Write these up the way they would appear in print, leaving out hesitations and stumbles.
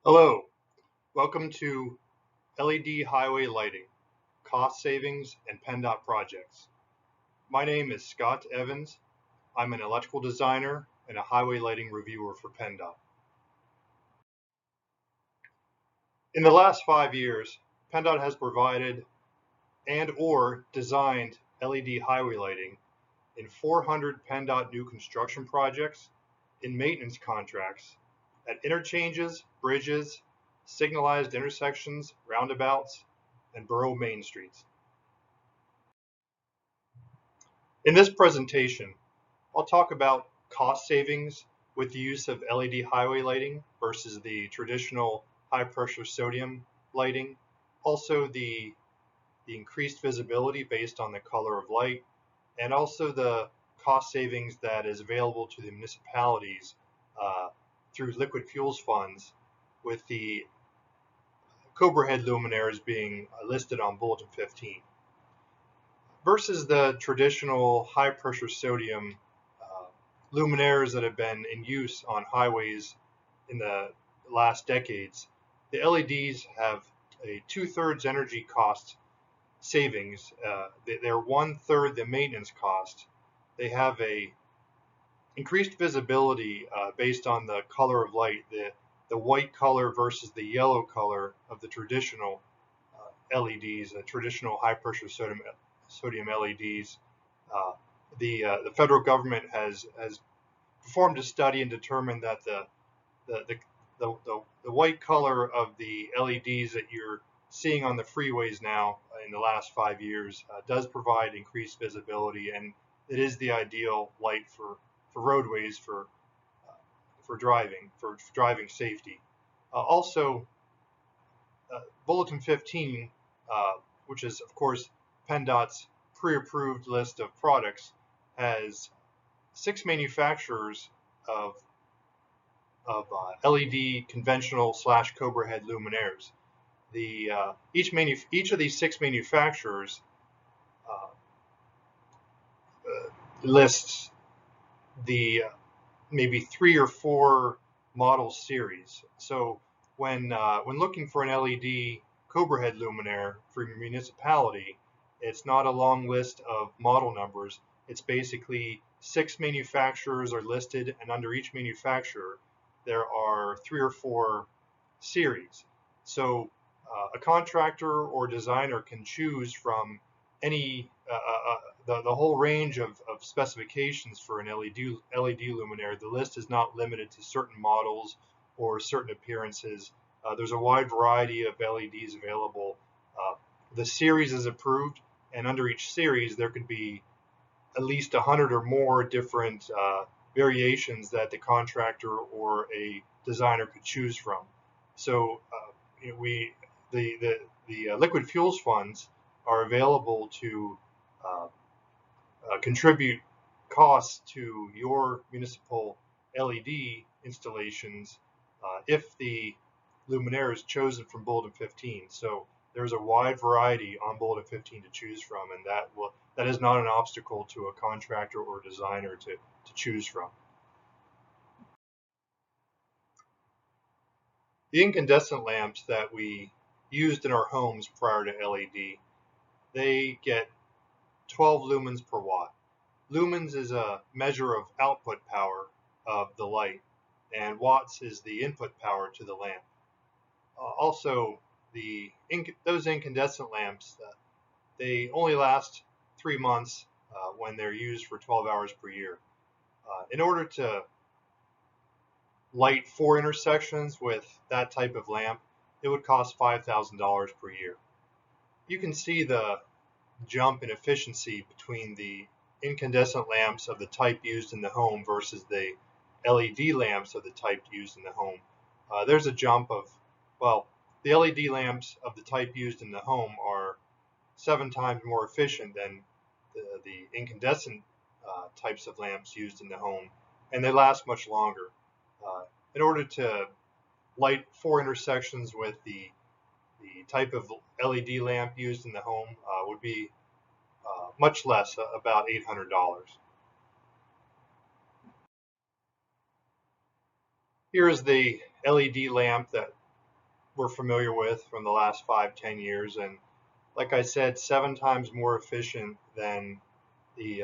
Hello, welcome to LED Highway Lighting, Cost Savings and PennDOT Projects. My name is Scott Evans. I'm an electrical designer and a highway lighting reviewer for PennDOT. In the last 5 years, PennDOT has provided and/or designed LED highway lighting in 400 PennDOT new construction projects, in maintenance contracts, at interchanges, bridges, signalized intersections, roundabouts, and borough main streets. In this presentation, I'll talk about cost savings with the use of LED highway lighting versus the traditional high pressure sodium lighting, also the increased visibility based on the color of light, and also the cost savings that is available to the municipalities through liquid fuels funds, with the Cobra head luminaires being listed on Bulletin 15. Versus the traditional high pressure sodium luminaires that have been in use on highways in the last decades, the LEDs have a 2/3 energy cost savings. They're 1/3 the maintenance cost. They have a increased visibility based on the color of light, the white color versus the yellow color of the traditional LEDs, the traditional high pressure sodium LEDs. The federal government has performed a study and determined that the white color of the LEDs that you're seeing on the freeways now in the last 5 years does provide increased visibility, and it is the ideal light for roadways for driving safety. Also, Bulletin 15, which is of course PennDOT's pre-approved list of products, has 6 manufacturers of LED conventional / Cobra head luminaires. Each of these 6 manufacturers lists the maybe 3 or 4 model series. So when looking for an LED Cobra head luminaire for your municipality, it's not a long list of model numbers. It's basically 6 manufacturers are listed, and under each manufacturer there are 3 or 4 series. So a contractor or designer can choose from any the whole range of specifications for an LED luminaire. The list is not limited to certain models or certain appearances. There's a wide variety of LEDs available. The series is approved, and under each series there could be at least 100 or more different variations that the contractor or a designer could choose from. So the liquid fuels funds are available to contribute costs to your municipal LED installations if the luminaire is chosen from Bulletin 15. So there's a wide variety on Bulletin 15 to choose from, and that is not an obstacle to a contractor or designer to choose from. The incandescent lamps that we used in our homes prior to LED, they get 12 lumens per watt. Lumens is a measure of output power of the light, and watts is the input power to the lamp. Also, those incandescent lamps, they only last 3 months when they're used for 12 hours per year. In order to light 4 intersections with that type of lamp, it would cost $5,000 per year. You can see the jump in efficiency between the incandescent lamps of the type used in the home versus the LED lamps of the type used in the home. There's a jump of, well, the LED lamps of the type used in the home are 7 times more efficient than the incandescent types of lamps used in the home, and they last much longer. In order to light 4 intersections with the type of LED lamp used in the home would be much less, about $800. Here is the LED lamp that we're familiar with from the last 5-10 years, and like I said, 7 times more efficient than the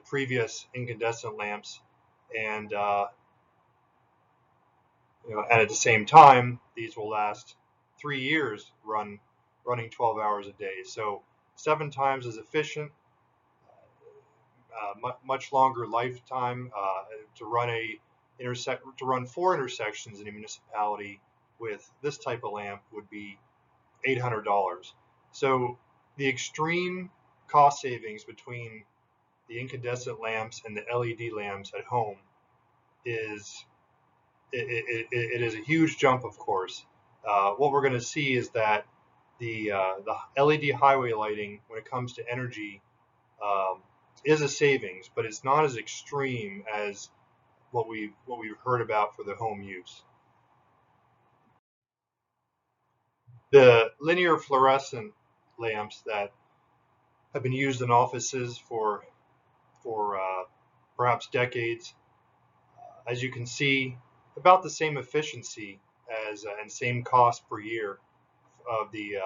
previous incandescent lamps, and and at the same time, these will last 3 years running 12 hours a day. So 7 times as efficient, much longer lifetime. To run 4 intersections in a municipality with this type of lamp would be $800. So the extreme cost savings between the incandescent lamps and the LED lamps at home is it is a huge jump, of course. What we're going to see is that the LED highway lighting, when it comes to energy, um, is a savings, but it's not as extreme as what we've heard about for the home use. The linear fluorescent lamps that have been used in offices for perhaps decades, as you can see, about the same efficiency as and same cost per year of the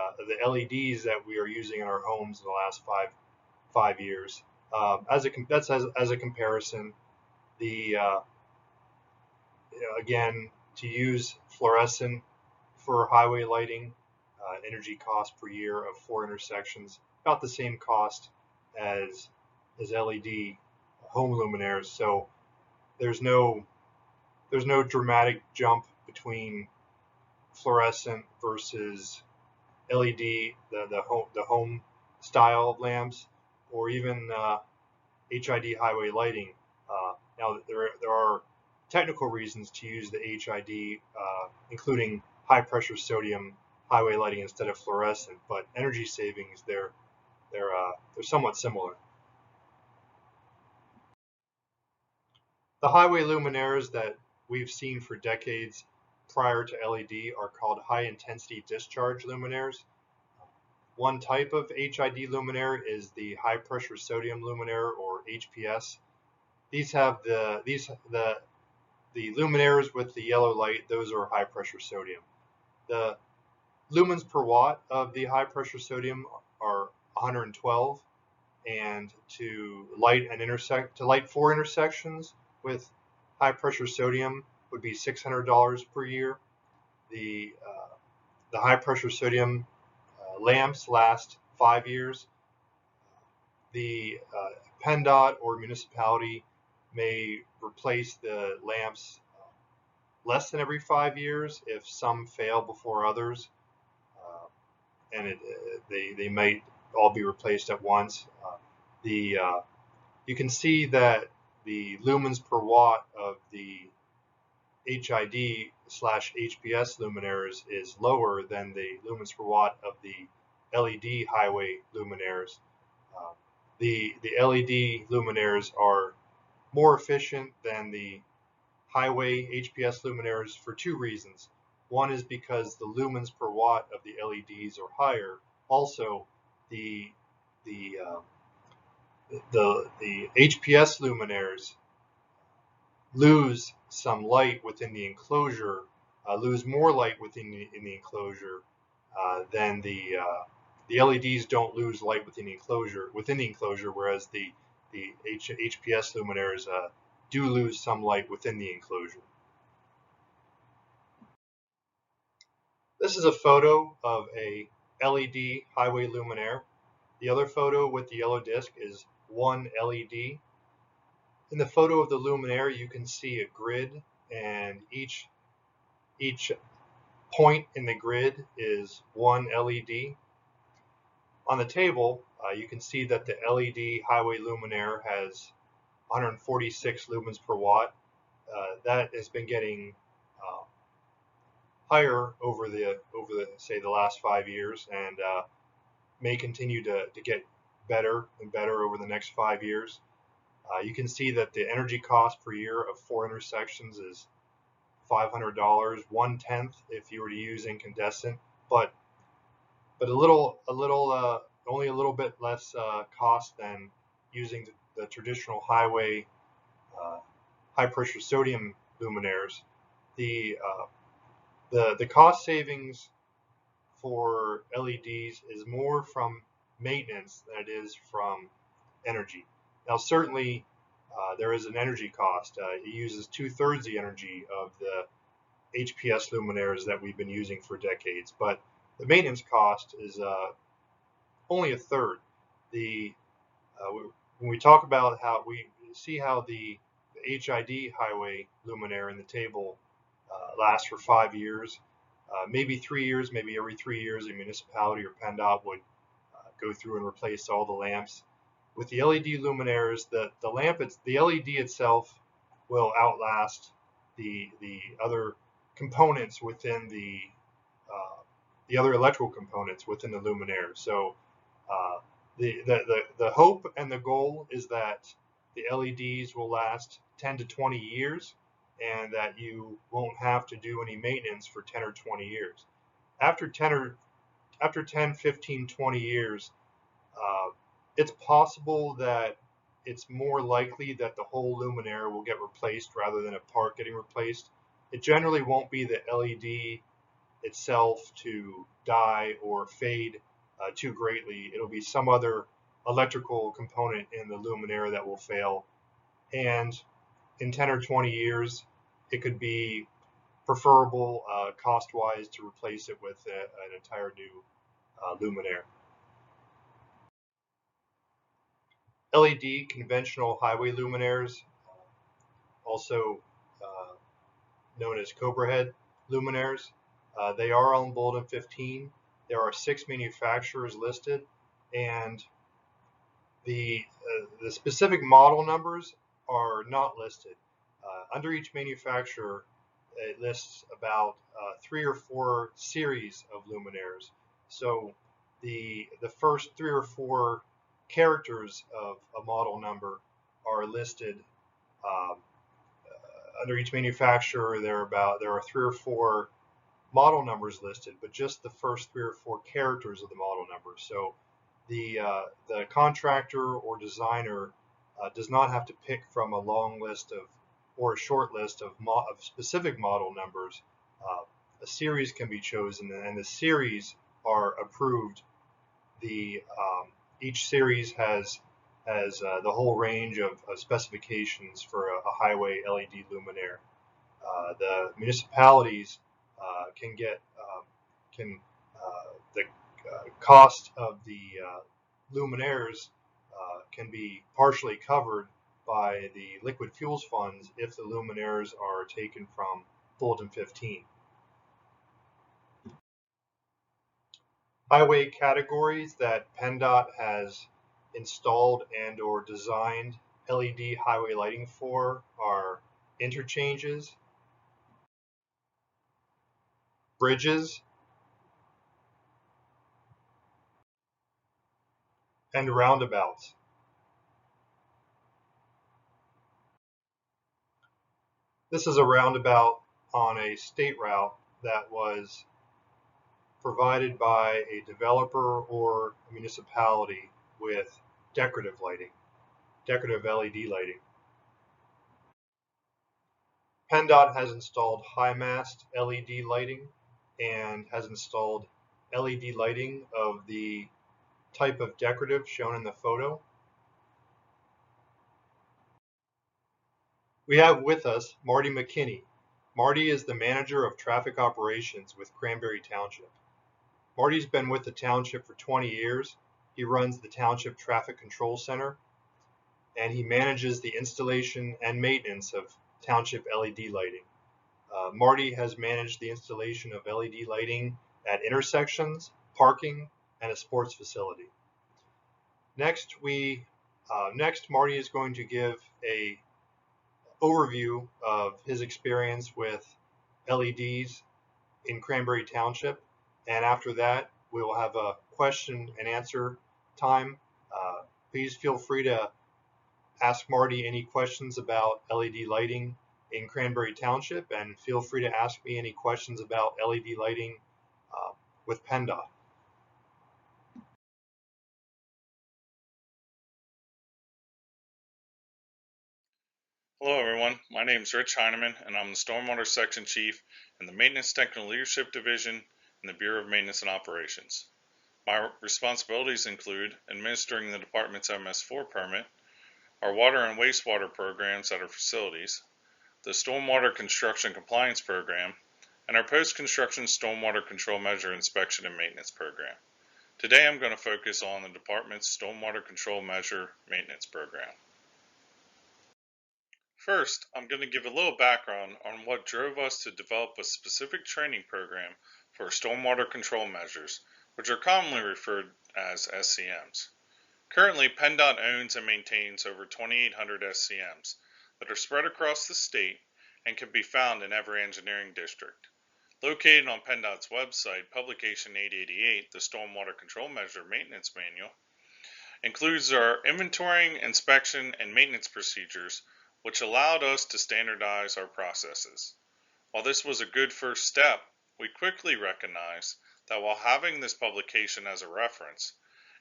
LEDs that we are using in our homes in the last five years. As a comparison, the again, to use fluorescent for highway lighting, energy cost per year of 4 intersections, about the same cost as LED home luminaires. So there's no dramatic jump between fluorescent versus LED, the home style of lamps, or even HID highway lighting. Now there are technical reasons to use the HID, including high pressure sodium highway lighting instead of fluorescent, but energy savings they're somewhat similar. The highway luminaires that we've seen for decades prior to LED are called high intensity discharge luminaires. One type of HID luminaire is the high pressure sodium luminaire, or HPS. These have the luminaires with the yellow light. Those are high pressure sodium. The lumens per watt of the high pressure sodium are 112, and to light 4 intersections with high pressure sodium would be $600 per year. The high pressure sodium lamps last 5 years. The PennDOT or municipality may replace the lamps less than every 5 years if some fail before others, and they might all be replaced at once. You can see that the lumens per watt of the HID/HPS luminaires is lower than the lumens per watt of the LED highway luminaires. The LED luminaires are more efficient than the highway HPS luminaires for 2 reasons. One is because the lumens per watt of the LEDs are higher. Also, the HPS luminaires lose some light within the enclosure, lose more light within the enclosure than the LEDs don't lose light within the enclosure, whereas the HPS luminaires do lose some light within the enclosure. This is a photo of a LED highway luminaire. The other photo with the yellow disc is one LED. In the photo of the luminaire, you can see a grid, and each point in the grid is one LED. On the table, you can see that the LED highway luminaire has 146 lumens per watt. That has been getting higher over the say the last 5 years, and may continue to get better and better over the next 5 years. You can see that the energy cost per year of 4 intersections is $500, 1/10 if you were to use incandescent, but only a little bit less cost than using the traditional highway high pressure sodium luminaires. The cost savings for LEDs is more from maintenance than it is from energy. Now, certainly, there is an energy cost. It uses 2/3 the energy of the HPS luminaires that we've been using for decades, but the maintenance cost is only a third. The when we talk about how we see how the HID highway luminaire in the table lasts for 5 years, maybe 3 years, maybe every 3 years, a municipality or PennDOT would go through and replace all the lamps. With the LED luminaires, the LED itself will outlast the other components within the other electrical components within the luminaire. So the hope and the goal is that the LEDs will last 10 to 20 years and that you won't have to do any maintenance for 10 or 20 years. After 10, 15, 20 years, it's possible that it's more likely that the whole luminaire will get replaced rather than a part getting replaced. It generally won't be the LED itself to die or fade too greatly. It'll be some other electrical component in the luminaire that will fail. And in 10 or 20 years, it could be preferable cost-wise to replace it with an entire new luminaire. LED conventional highway luminaires, also known as Cobra head luminaires. They are on Bulletin 15. There are 6 manufacturers listed, and the specific model numbers are not listed. Under each manufacturer, it lists about 3 or 4 series of luminaires. So the first 3 or 4 characters of a model number are listed under each manufacturer. There are 3 or 4 model numbers listed, but just the first 3 or 4 characters of the model number. So the contractor or designer does not have to pick from a long list of or a short list of specific model numbers. A series can be chosen, and the series are approved. Each series has the whole range of specifications for a highway LED luminaire. The municipalities the cost of the luminaires can be partially covered by the liquid fuels funds if the luminaires are taken from Bulletin 15. Highway categories that PennDOT has installed and or designed LED highway lighting for are interchanges, bridges, and roundabouts. This is a roundabout on a state route that was provided by a developer or a municipality with decorative lighting, decorative LED lighting. PennDOT has installed high mast LED lighting and has installed LED lighting of the type of decorative shown in the photo. We have with us Marty McKinney. Marty is the manager of traffic operations with Cranberry Township. Marty's been with the township for 20 years. He runs the Township Traffic Control Center, and he manages the installation and maintenance of Township LED lighting. Marty has managed the installation of LED lighting at intersections, parking, and a sports facility. Next, Marty is going to give a overview of his experience with LEDs in Cranberry Township, and after that we will have a question and answer time. Please feel free to ask Marty any questions about LED lighting in Cranberry Township, and feel free to ask me any questions about LED lighting with PennDOT. Hello everyone, my name is Rich Heineman and I'm the Stormwater Section Chief in the Maintenance Technical Leadership Division in the Bureau of Maintenance and Operations. My responsibilities include administering the department's MS4 permit, our water and wastewater programs at our facilities, the Stormwater Construction Compliance Program, and our post-construction stormwater control measure inspection and maintenance program. Today I'm going to focus on the department's stormwater control measure maintenance program. First, I'm going to give a little background on what drove us to develop a specific training program for stormwater control measures, which are commonly referred as SCMs. Currently, PennDOT owns and maintains over 2,800 SCMs that are spread across the state and can be found in every engineering district. Located on PennDOT's website, Publication 888, the Stormwater Control Measure Maintenance Manual, includes our inventorying, inspection, and maintenance procedures, which allowed us to standardize our processes. While this was a good first step, we quickly recognized that while having this publication as a reference,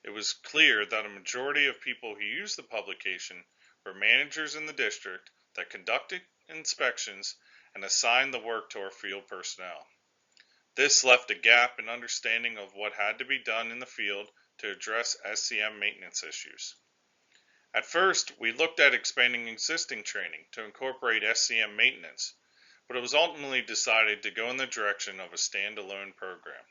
it was clear that a majority of people who used the publication were managers in the district that conducted inspections and assigned the work to our field personnel. This left a gap in understanding of what had to be done in the field to address SCM maintenance issues. At first, we looked at expanding existing training to incorporate SCM maintenance, but it was ultimately decided to go in the direction of a standalone program.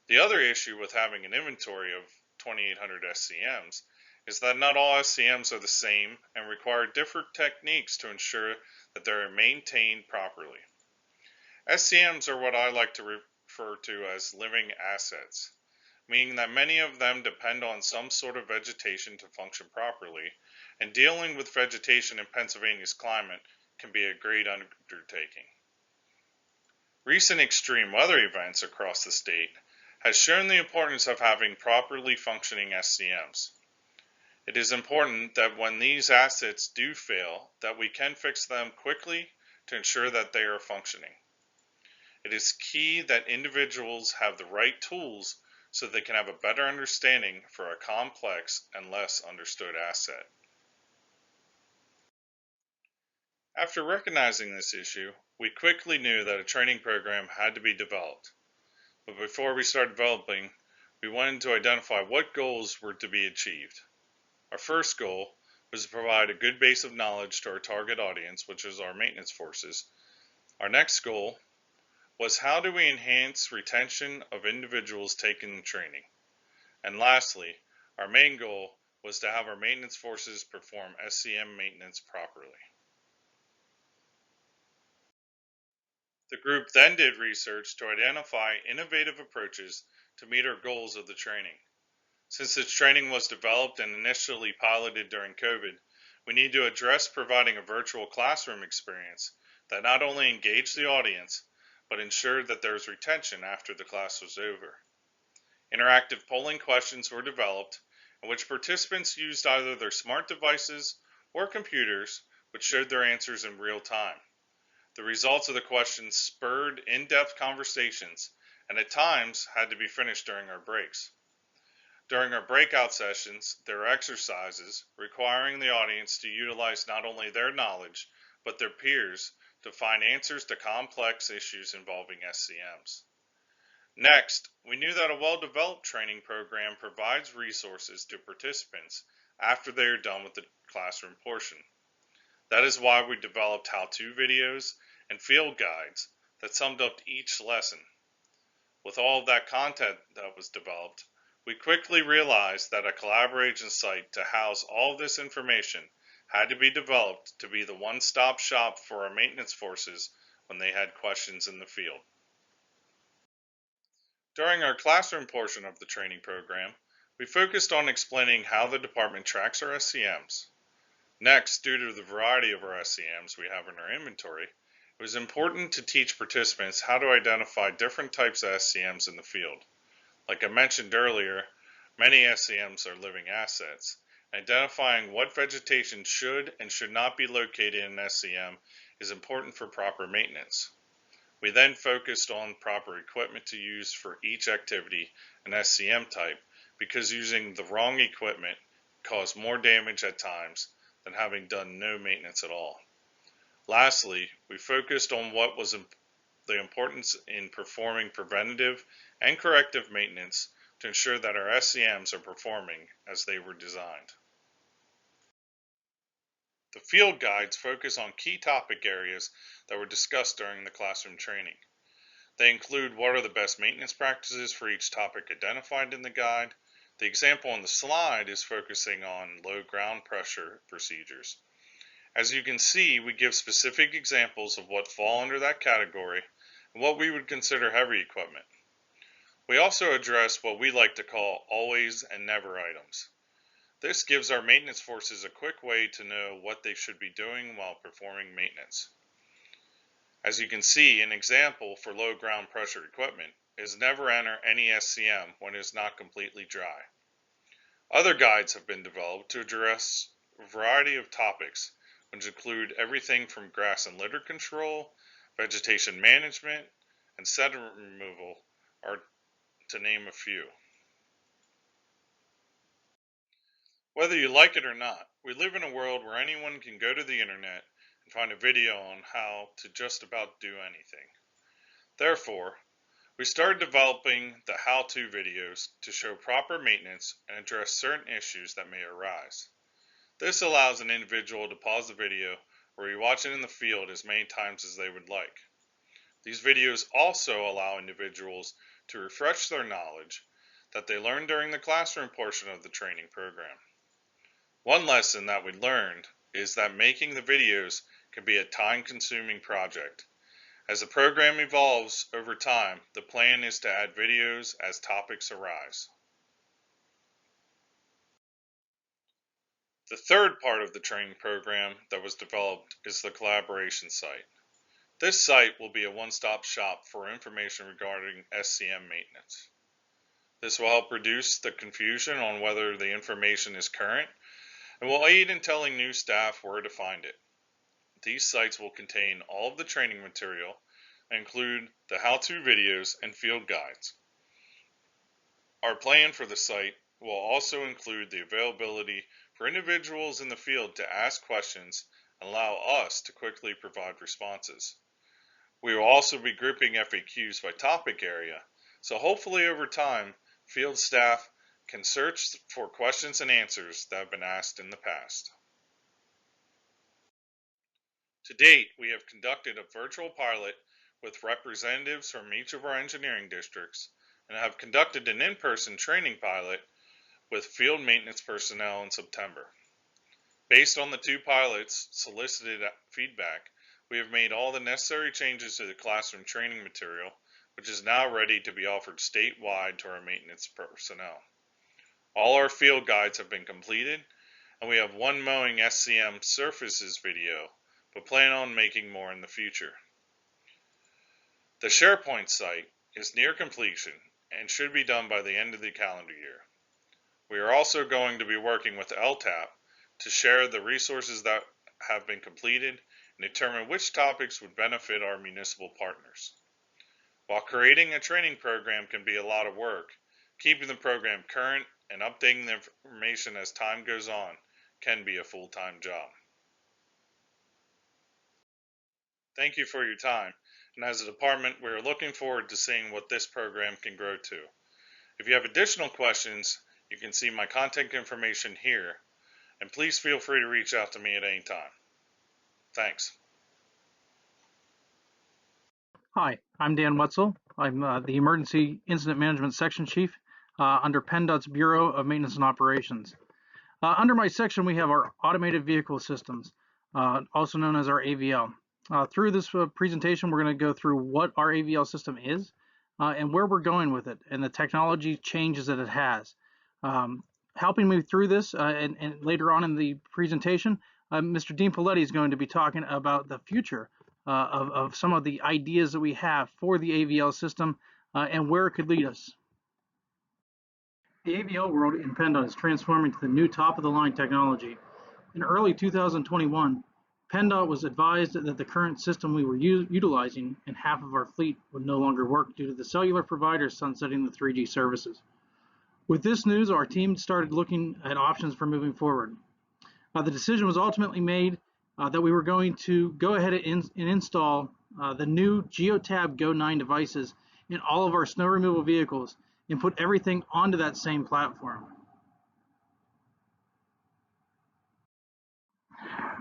The other issue with having an inventory of 2,800 SCMs is that not all SCMs are the same and require different techniques to ensure that they are maintained properly. SCMs are what I like to refer to as living assets, meaning that many of them depend on some sort of vegetation to function properly, and dealing with vegetation in Pennsylvania's climate can be a great undertaking. Recent extreme weather events across the state has shown the importance of having properly functioning SCMs. It is important that when these assets do fail, that we can fix them quickly to ensure that they are functioning. It is key that individuals have the right tools so they can have a better understanding for a complex and less understood asset. After recognizing this issue, we quickly knew that a training program had to be developed. But before we started developing, we wanted to identify what goals were to be achieved. Our first goal was to provide a good base of knowledge to our target audience, which is our maintenance forces. Our next goal was how do we enhance retention of individuals taking the training. And lastly, our main goal was to have our maintenance forces perform SCM maintenance properly. The group then did research to identify innovative approaches to meet our goals of the training. Since this training was developed and initially piloted during COVID, we need to address providing a virtual classroom experience that not only engaged the audience, but ensured that there was retention after the class was over. Interactive polling questions were developed in which participants used either their smart devices or computers, which showed their answers in real time. The results of the questions spurred in-depth conversations and at times had to be finished during our breaks. During our breakout sessions, there were exercises requiring the audience to utilize not only their knowledge, but their peers to find answers to complex issues involving SCMs. Next, we knew that a well-developed training program provides resources to participants after they are done with the classroom portion. That is why we developed how-to videos and field guides that summed up each lesson. With all of that content that was developed, we quickly realized that a collaboration site to house all of this information had to be developed to be the one-stop shop for our maintenance forces when they had questions in the field. During our classroom portion of the training program, we focused on explaining how the department tracks our SCMs. Next, due to the variety of our SCMs we have in our inventory, it was important to teach participants how to identify different types of SCMs in the field. Like I mentioned earlier, many SCMs are living assets. Identifying what vegetation should and should not be located in an SCM is important for proper maintenance. We then focused on proper equipment to use for each activity and SCM type because using the wrong equipment caused more damage at times than having done no maintenance at all. Lastly, we focused on what was the importance in performing preventative and corrective maintenance to ensure that our SCMs are performing as they were designed. The field guides focus on key topic areas that were discussed during the classroom training. They include what are the best maintenance practices for each topic identified in the guide. The example on the slide is focusing on low ground pressure procedures. As you can see, we give specific examples of what fall under that category and what we would consider heavy equipment. We also address what we like to call always and never items. This gives our maintenance forces a quick way to know what they should be doing while performing maintenance. As you can see, an example for low ground pressure equipment is never enter any SCM when it is not completely dry. Other guides have been developed to address a variety of topics, which include everything from grass and litter control, vegetation management, and sediment removal, to name a few. Whether you like it or not, we live in a world where anyone can go to the internet and find a video on how to just about do anything. Therefore, we started developing the how-to videos to show proper maintenance and address certain issues that may arise. This allows an individual to pause the video or rewatch it in the field as many times as they would like. These videos also allow individuals to refresh their knowledge that they learned during the classroom portion of the training program. One lesson that we learned is that making the videos can be a time-consuming project. As the program evolves over time, the plan is to add videos as topics arise. The third part of the training program that was developed is the collaboration site. This site will be a one-stop shop for information regarding SCM maintenance. This will help reduce the confusion on whether the information is current and will aid in telling new staff where to find it. These sites will contain all of the training material and include the how-to videos and field guides. Our plan for the site will also include the availability for individuals in the field to ask questions and allow us to quickly provide responses. We will also be grouping FAQs by topic area, so hopefully over time, field staff can search for questions and answers that have been asked in the past. To date, we have conducted a virtual pilot with representatives from each of our engineering districts and have conducted an in-person training pilot with field maintenance personnel in September. Based on the two pilots' solicited feedback, we have made all the necessary changes to the classroom training material, which is now ready to be offered statewide to our maintenance personnel. All our field guides have been completed, and we have one mowing SCM surfaces video, but plan on making more in the future. The SharePoint site is near completion and should be done by the end of the calendar year. We are also going to be working with LTAP to share the resources that have been completed and determine which topics would benefit our municipal partners. While creating a training program can be a lot of work, keeping the program current and updating the information as time goes on can be a full-time job. Thank you for your time, and as a department, we are looking forward to seeing what this program can grow to. If you have additional questions, you can see my contact information here, and please feel free to reach out to me at any time. Thanks. Hi, I'm Dan Wetzel. I'm the Emergency Incident Management Section Chief under PennDOT's Bureau of Maintenance and Operations. Under my section, we have our Automated Vehicle Systems, also known as our AVL. Through this presentation, we're going to go through what our AVL system is and where we're going with it and the technology changes that it has. Helping me through this and later on in the presentation, Mr. Dean Paletti is going to be talking about the future of some of the ideas that we have for the AVL system and where it could lead us. The AVL world in PennDOT is transforming to the new top-of-the-line technology. In early 2021, PennDOT was advised that the current system we were utilizing in half of our fleet would no longer work due to the cellular providers sunsetting the 3G services. With this news, our team started looking at options for moving forward. The decision was ultimately made that we were going to go ahead and install the new GeoTab Go 9 devices in all of our snow removal vehicles and put everything onto that same platform.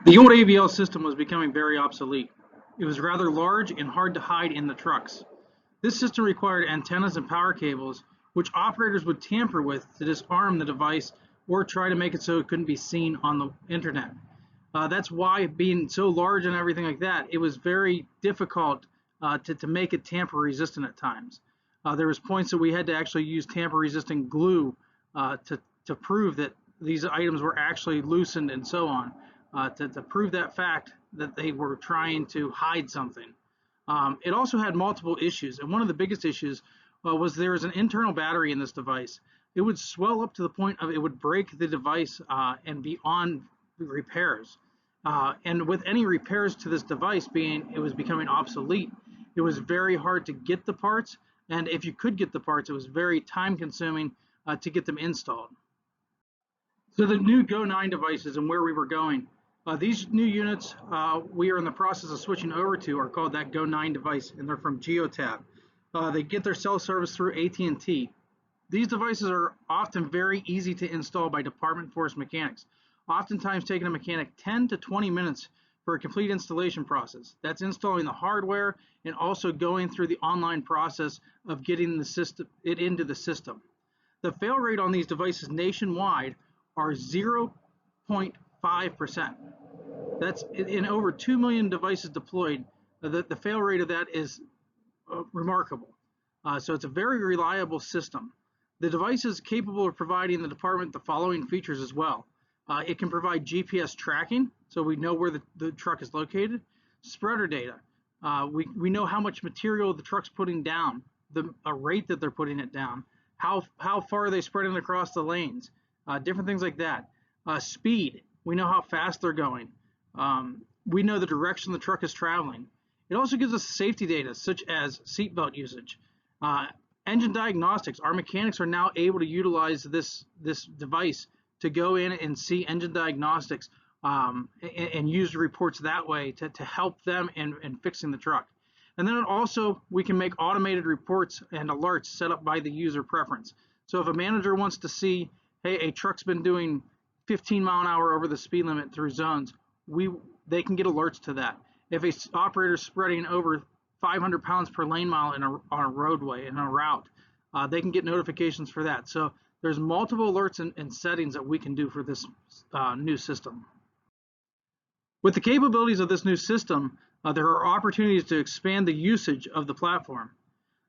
The old AVL system was becoming very obsolete. It was rather large and hard to hide in the trucks. This system required antennas and power cables, which operators would tamper with to disarm the device or try to make it so it couldn't be seen on the internet. That's why, being so large and everything like that, it was very difficult to make it tamper resistant at times. There was points that we had to actually use tamper resistant glue to prove that these items were actually loosened and so on, to prove that fact that they were trying to hide something. It also had multiple issues, and one of the biggest issues was there was an internal battery in this device. It would swell up to the point of it would break the device and be on repairs. And with any repairs to this device it was becoming obsolete, it was very hard to get the parts, and if you could get the parts, it was very time consuming to get them installed. So the new Go 9 devices and where we were going, these new units we are in the process of switching over to are called that Go 9 device, and they're from GeoTab. They get their cell service through AT&T. These devices are often very easy to install by department force mechanics, oftentimes taking a mechanic 10 to 20 minutes for a complete installation process. That's installing the hardware and also going through the online process of getting it into the system. The fail rate on these devices nationwide are 0.5%. That's in over 2 million devices deployed. The fail rate of that is remarkable. So it's a very reliable system. The device is capable of providing the department the following features as well. It can provide GPS tracking, so we know where the truck is located. Spreader data. We know how much material the truck's putting down, the rate that they're putting it down, how far are they spreading across the lanes, different things like that. Speed. We know how fast they're going. We know the direction the truck is traveling. It also gives us safety data such as seatbelt usage. Engine diagnostics. Our mechanics are now able to utilize this device to go in and see engine diagnostics and use reports that way to help them in fixing the truck. And then also we can make automated reports and alerts set up by the user preference. So if a manager wants to see, hey, a truck's been doing 15 mile an hour over the speed limit through zones, they can get alerts to that. If a operator is spreading over 500 pounds per lane mile on a roadway, in a route, they can get notifications for that. So there's multiple alerts and settings that we can do for this new system. With the capabilities of this new system, there are opportunities to expand the usage of the platform.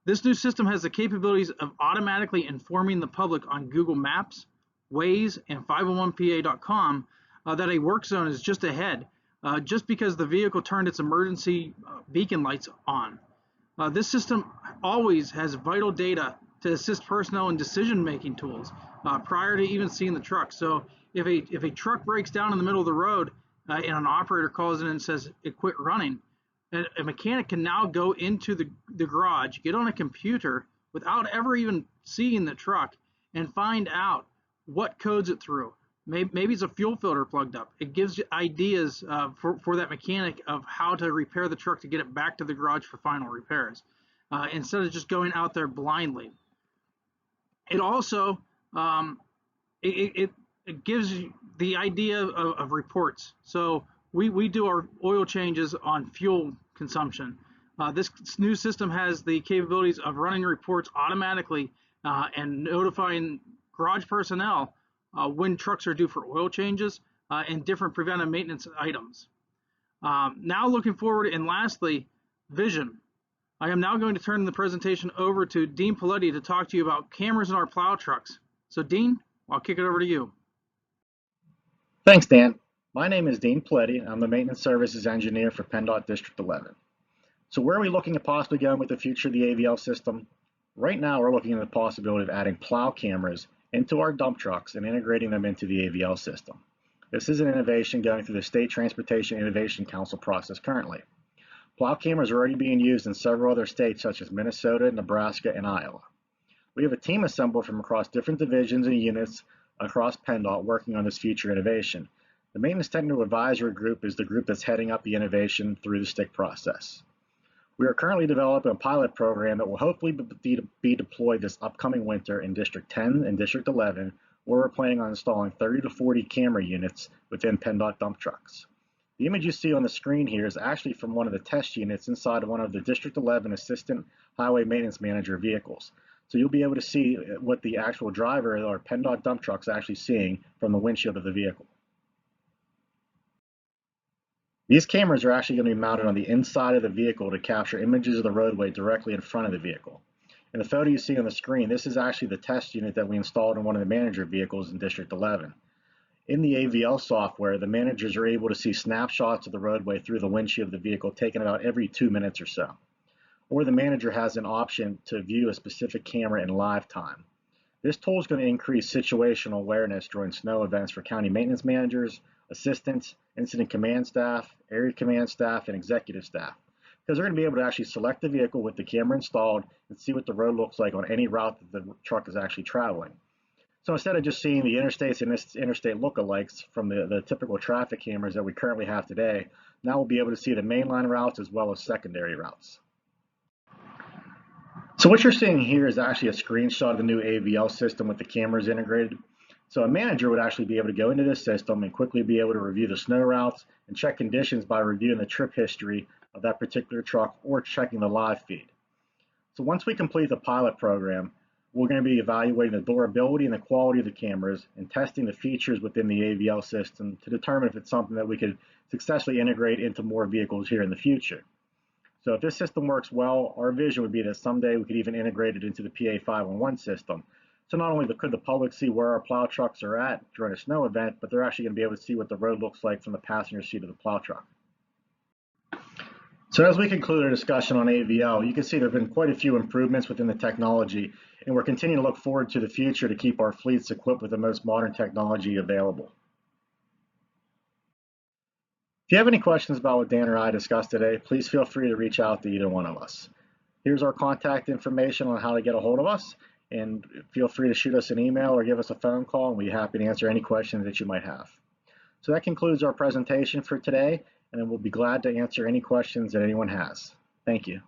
This new system has the capabilities of automatically informing the public on Google Maps, Waze, and 501pa.com that a work zone is just ahead, just because the vehicle turned its emergency beacon lights on. This system always has vital data to assist personnel in decision-making tools prior to even seeing the truck. So if a truck breaks down in the middle of the road and an operator calls in and says it quit running, a mechanic can now go into the garage, get on a computer without ever even seeing the truck, and find out what codes it through. Maybe it's a fuel filter plugged up. It gives you ideas for that mechanic of how to repair the truck to get it back to the garage for final repairs, instead of just going out there blindly. It also it gives you the idea of reports. So we do our oil changes on fuel consumption. This new system has the capabilities of running reports automatically and notifying garage personnel when trucks are due for oil changes and different preventive maintenance items. Now looking forward, and lastly, vision. I am now going to turn the presentation over to Dean Paletti to talk to you about cameras in our plow trucks. So Dean, I'll kick it over to you. Thanks, Dan. My name is Dean Paletti. I'm the Maintenance Services Engineer for PennDOT District 11. So where are we looking at possibly going with the future of the AVL system? Right now, we're looking at the possibility of adding plow cameras into our dump trucks and integrating them into the AVL system. This is an innovation going through the State Transportation Innovation Council process currently. Plow cameras are already being used in several other states such as Minnesota, Nebraska, and Iowa. We have a team assembled from across different divisions and units across PennDOT working on this future innovation. The Maintenance Technical Advisory Group is the group that's heading up the innovation through the STIC process. We are currently developing a pilot program that will hopefully be deployed this upcoming winter in District 10 and District 11, where we're planning on installing 30 to 40 camera units within PennDOT dump trucks. The image you see on the screen here is actually from one of the test units inside one of the District 11 Assistant Highway Maintenance Manager vehicles. So you'll be able to see what the actual driver or PennDOT dump truck is actually seeing from the windshield of the vehicle. These cameras are actually going to be mounted on the inside of the vehicle to capture images of the roadway directly in front of the vehicle. In the photo you see on the screen, this is actually the test unit that we installed in one of the manager vehicles in District 11. In the AVL software, the managers are able to see snapshots of the roadway through the windshield of the vehicle taken about every 2 minutes or so. Or the manager has an option to view a specific camera in live time. This tool is going to increase situational awareness during snow events for county maintenance managers, assistants, incident command staff, area command staff, and executive staff, because they're going to be able to actually select the vehicle with the camera installed and see what the road looks like on any route that the truck is actually traveling. So instead of just seeing the interstates and interstate lookalikes from the typical traffic cameras that we currently have today, now we'll be able to see the mainline routes as well as secondary routes. So what you're seeing here is actually a screenshot of the new AVL system with the cameras integrated. So a manager would actually be able to go into this system and quickly be able to review the snow routes and check conditions by reviewing the trip history of that particular truck or checking the live feed. So once we complete the pilot program, we're going to be evaluating the durability and the quality of the cameras and testing the features within the AVL system to determine if it's something that we could successfully integrate into more vehicles here in the future. So if this system works well, our vision would be that someday we could even integrate it into the PA 511 system. So not only could the public see where our plow trucks are at during a snow event, but they're actually going to be able to see what the road looks like from the passenger seat of the plow truck. So as we conclude our discussion on AVL, you can see there have been quite a few improvements within the technology, and we're continuing to look forward to the future to keep our fleets equipped with the most modern technology available. If you have any questions about what Dan or I discussed today, please feel free to reach out to either one of us. Here's our contact information on how to get a hold of us, and feel free to shoot us an email or give us a phone call, and we'll be happy to answer any questions that you might have. So that concludes our presentation for today, and we'll be glad to answer any questions that anyone has. Thank you.